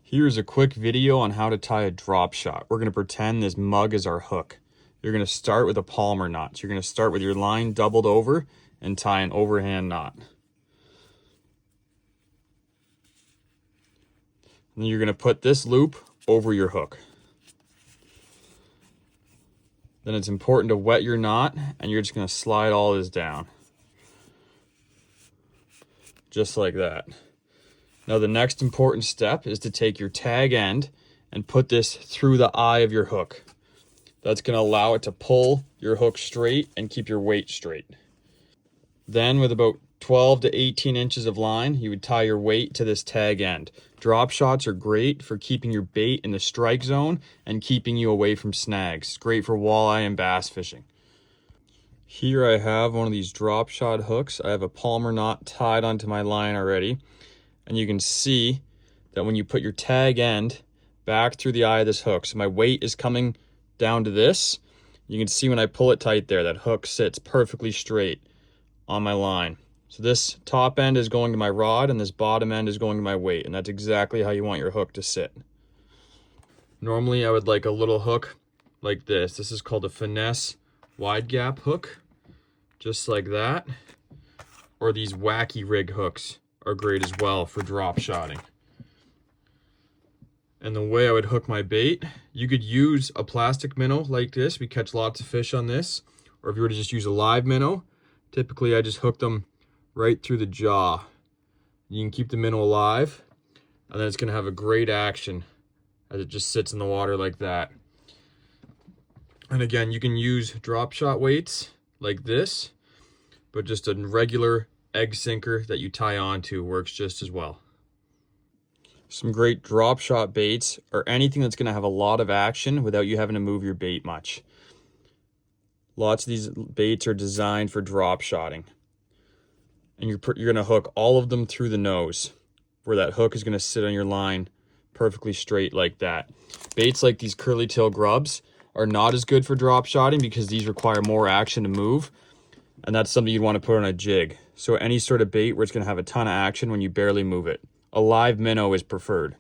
Here's a quick video on how to tie a drop shot. We're going to pretend this mug is our hook. You're going to start with a Palmer knot. So you're going to start with your line doubled over and tie an overhand knot. And then you're going to put this loop over your hook. Then it's important to wet your knot, and you're just going to slide all this down. Just like that. Now the next important step is to take your tag end and put this through the eye of your hook. That's going to allow it to pull your hook straight and keep your weight straight. Then with about 12 to 18 inches of line, you would tie your weight to this tag end. Drop shots are great for keeping your bait in the strike zone and keeping you away from snags. It's great for walleye and bass fishing. Here I have one of these drop shot hooks. I have a Palmer knot tied onto my line already. And you can see that when you put your tag end back through the eye of this hook, so my weight is coming down to this, you can see when I pull it tight there, that hook sits perfectly straight on my line. So this top end is going to my rod and this bottom end is going to my weight, and that's exactly how you want your hook to sit. Normally I would like a little hook like this. This is called a finesse wide gap hook, just like that. Or these wacky rig hooks are great as well for drop shotting. And the way I would hook my bait, you could use a plastic minnow like this. We catch lots of fish on this. Or if you were to just use a live minnow, typically I just hook them right through the jaw. You can keep the minnow alive, and then it's going to have a great action as it just sits in the water like that. And again, you can use drop shot weights like this, but just a regular egg sinker that you tie onto works just as well. Some great drop shot baits are anything that's going to have a lot of action without you having to move your bait much. Lots of these baits are designed for drop shotting. And you're going to hook all of them through the nose, where that hook is going to sit on your line perfectly straight like that. Baits like these curly tail grubs are not as good for drop shotting because these require more action to move. And that's something you'd want to put on a jig. So any sort of bait where it's going to have a ton of action when you barely move it. A live minnow is preferred.